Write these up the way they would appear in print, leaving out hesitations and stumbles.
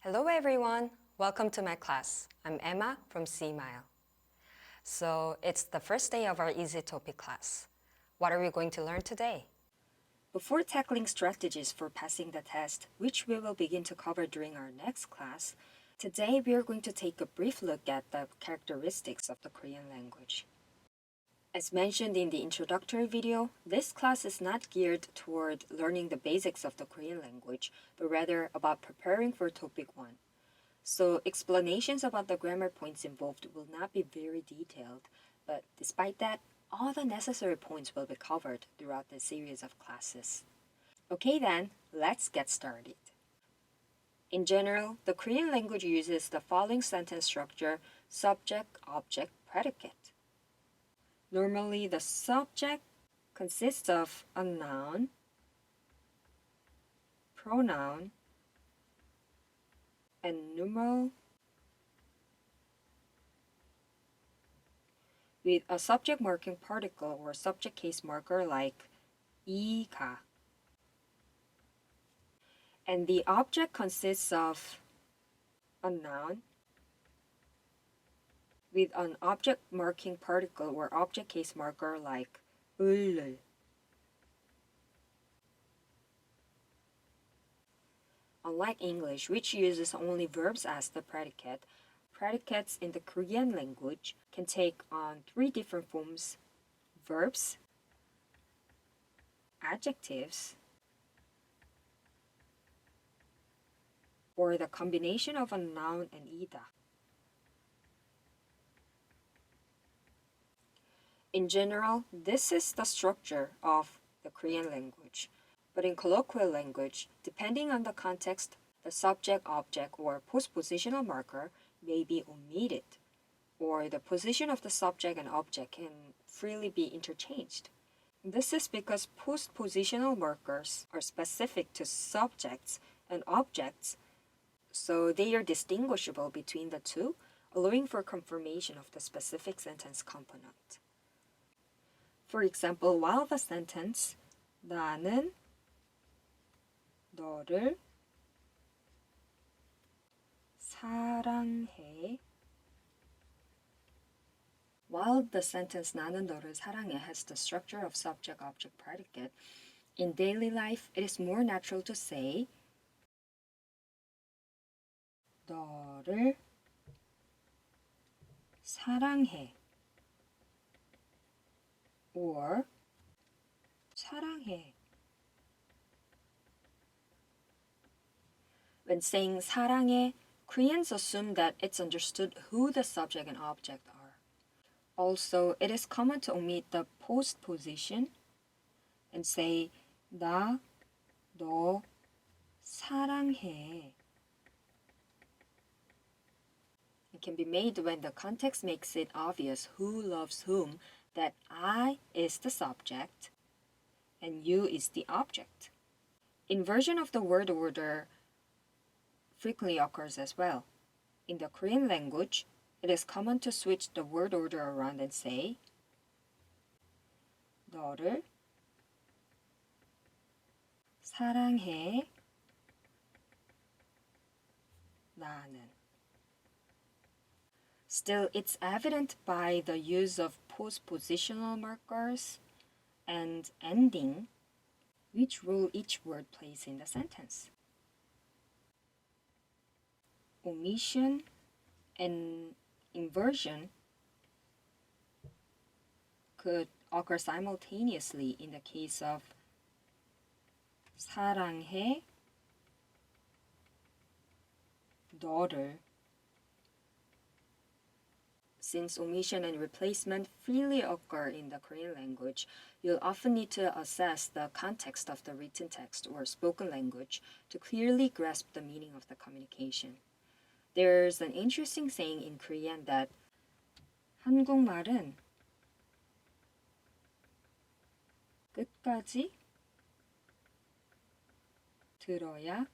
Hello everyone, welcome to my class. I'm Emma from Seemile. So it's the first day of our Easy Topic class. What are we going to learn today? Before tackling strategies for passing the test, which we will begin to cover during our next class, today we are going to take a brief look at the characteristics of the Korean language. As mentioned in the introductory video, this class is not geared toward learning the basics of the Korean language, but rather about preparing for Topic 1. So explanations about the grammar points involved will not be very detailed, but despite that, all the necessary points will be covered throughout this series of classes. Okay then, let's get started. In general, the Korean language uses the following sentence structure: subject, object, predicate. Normally, the subject consists of a noun, pronoun, and numeral with a subject marking particle or subject case marker like 이가. And the object consists of a noun with an object marking particle or object case marker like 을을. Unlike English, which uses only verbs as the predicate, predicates in the Korean language can take on three different forms: verbs, adjectives, or the combination of a noun and ida. In general, this is the structure of the Korean language. But in colloquial language, depending on the context, the subject, object, or postpositional marker may be omitted, or the position of the subject and object can freely be interchanged. This is because postpositional markers are specific to subjects and objects, so they are distinguishable between the two, allowing for confirmation of the specific sentence component. For example, while the sentence 나는 너를 사랑해, while the sentence 나는 너를 사랑해 has the structure of subject, object, predicate, in daily life it is more natural to say 너를 사랑해 or 사랑해. When saying 사랑해, Koreans assume that it's understood who the subject and object are. Also, it is common to omit the postposition and say 나, 너 사랑해. It can be made when the context makes it obvious who loves whom, that I is the subject and you is the object. Inversion of the word order frequently occurs as well. In the Korean language, it is common to switch the word order around and say 너를 사랑해 나는. Still, it's evident by the use of postpositional markers and ending which role each word plays in the sentence. Omission and inversion could occur simultaneously in the case of 사랑해 너를. Since omission and replacement freely occur in the Korean language, you'll often need to assess the context of the written text or spoken language to clearly grasp the meaning of the communication. There's an interesting saying in Korean that 한국말은 끝까지 들어야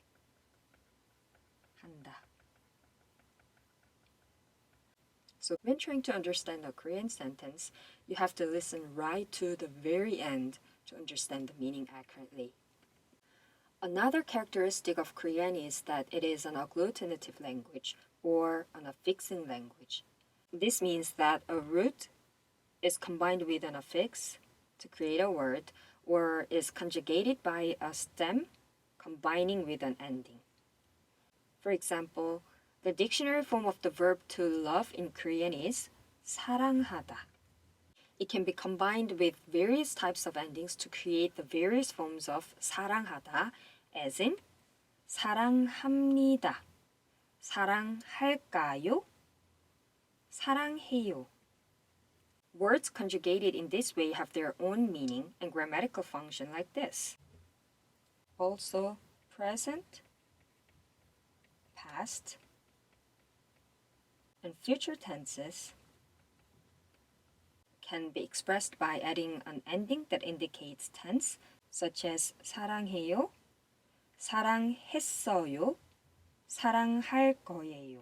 한다. So when trying to understand a Korean sentence, you have to listen right to the very end to understand the meaning accurately. Another characteristic of Korean is that it is an agglutinative language or an affixing language. This means that a root is combined with an affix to create a word or is conjugated by a stem combining with an ending. For example, the dictionary form of the verb to love in Korean is 사랑하다. It can be combined with various types of endings to create the various forms of 사랑하다, as in 사랑합니다, 사랑할까요, 사랑해요. Words conjugated in this way have their own meaning and grammatical function like this. Also, present, past, and future tenses can be expressed by adding an ending that indicates tense, such as 사랑해요, 사랑했어요, 사랑할 거예요.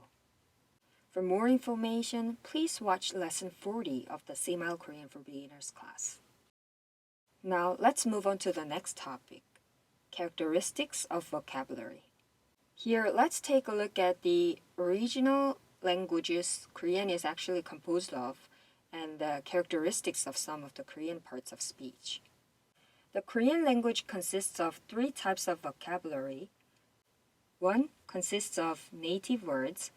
For more information, please watch Lesson 40 of the Seemile Korean for Beginners class. Now, let's move on to the next topic, characteristics of vocabulary. Here, let's take a look at the original languages Korean is actually composed of and the characteristics of some of the Korean parts of speech. The Korean language consists of 3 types of vocabulary. One consists of native words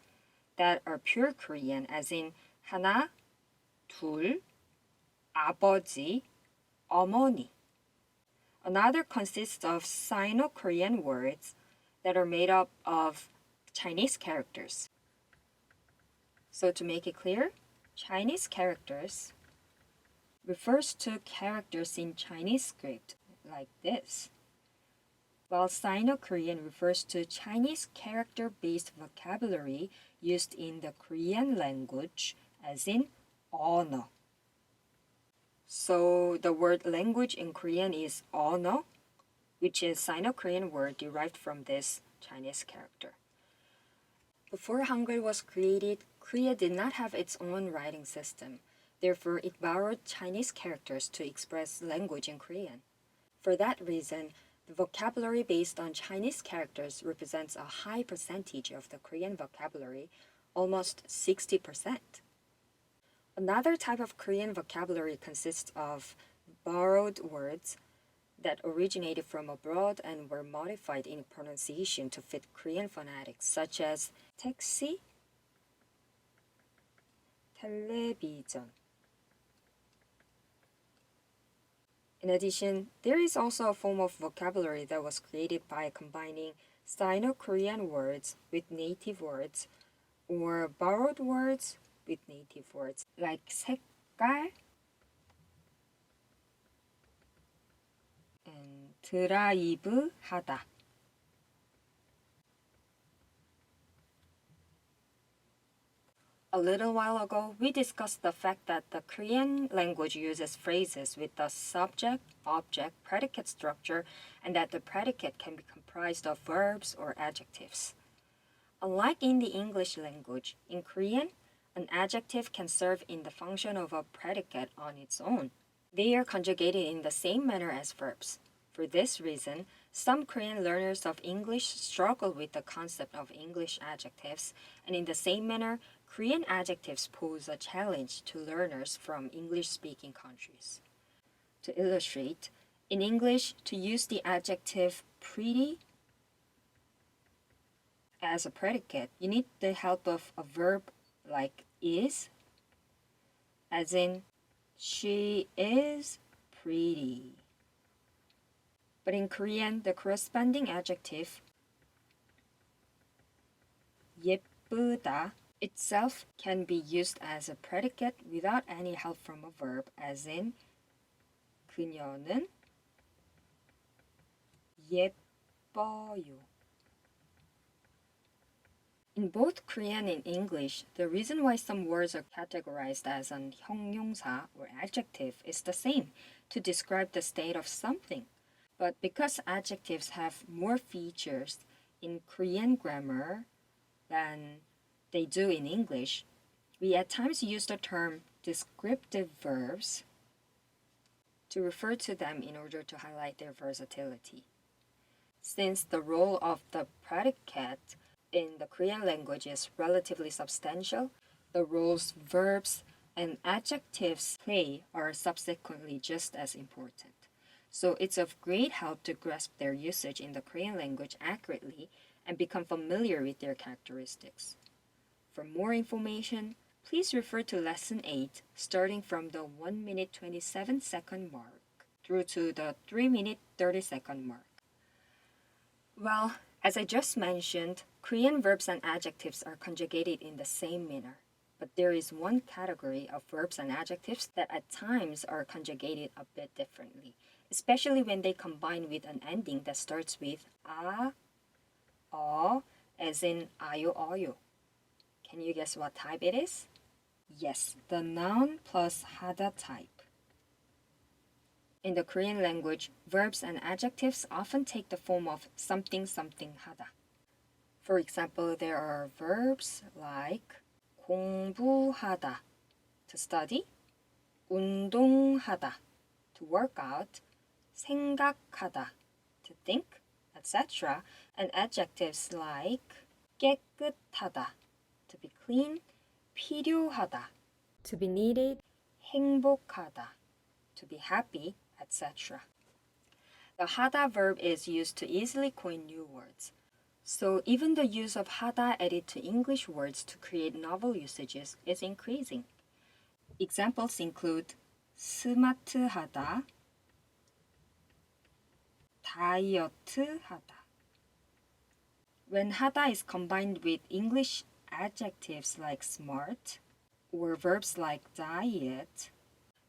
that are pure Korean, as in 하나, 둘, 아버지, 어머니. Another consists of Sino-Korean words that are made up of Chinese characters. So to make it clear, Chinese characters refers to characters in Chinese script like this, while Sino-Korean refers to Chinese character-based vocabulary used in the Korean language, as in 언어. So the word language in Korean is 언어, which is Sino-Korean word derived from this Chinese character. Before Hangul was created, Korea did not have its own writing system. Therefore, it borrowed Chinese characters to express language in Korean. For that reason, the vocabulary based on Chinese characters represents a high percentage of the Korean vocabulary, almost 60%. Another type of Korean vocabulary consists of borrowed words that originated from abroad and were modified in pronunciation to fit Korean phonetics, such as taxi, television. In addition, there is also a form of vocabulary that was created by combining Sino-Korean words with native words or borrowed words with native words, like 색깔 and 드라이브 하다. A little while ago, we discussed the fact that the Korean language uses phrases with the subject, object, predicate structure, and that the predicate can be comprised of verbs or adjectives. Unlike in the English language, in Korean, an adjective can serve in the function of a predicate on its own. They are conjugated in the same manner as verbs. For this reason, some Korean learners of English struggle with the concept of English adjectives, and in the same manner, Korean adjectives pose a challenge to learners from English-speaking countries. To illustrate, in English, to use the adjective pretty as a predicate, you need the help of a verb like is, as in, she is pretty. But in Korean, the corresponding adjective 예쁘다 itself can be used as a predicate without any help from a verb, as in 그녀는 예뻐요. In both Korean and English, the reason why some words are categorized as an 형용사 or adjective is the same, to describe the state of something. But because adjectives have more features in Korean grammar than they do in English, we at times use the term descriptive verbs to refer to them in order to highlight their versatility. Since the role of the predicate in the Korean language is relatively substantial, the roles verbs and adjectives play are subsequently just as important. So it's of great help to grasp their usage in the Korean language accurately and become familiar with their characteristics. For more information, please refer to Lesson 8, starting from the 1 minute 27 second mark through to the 3 minute 30 second mark. Well, as I just mentioned, Korean verbs and adjectives are conjugated in the same manner. But there is one category of verbs and adjectives that at times are conjugated a bit differently, especially when they combine with an ending that starts with a, as in ayo, oyo. Can you guess what type it is? Yes, the noun plus hada type. In the Korean language, verbs and adjectives often take the form of something something hada. For example, there are verbs like 공부하다, to study, 운동하다, to work out, 생각하다, to think, etc., and adjectives like 깨끗하다, to be clean, 필요하다, to be needed, 행복하다, to be happy, etc. The hada verb is used to easily coin new words. So even the use of hada added to English words to create novel usages is increasing. Examples include 스마트하다, 다이어트하다. When hada is combined with English adjectives like smart or verbs like diet,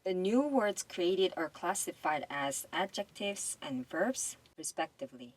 the new words created are classified as adjectives and verbs, respectively.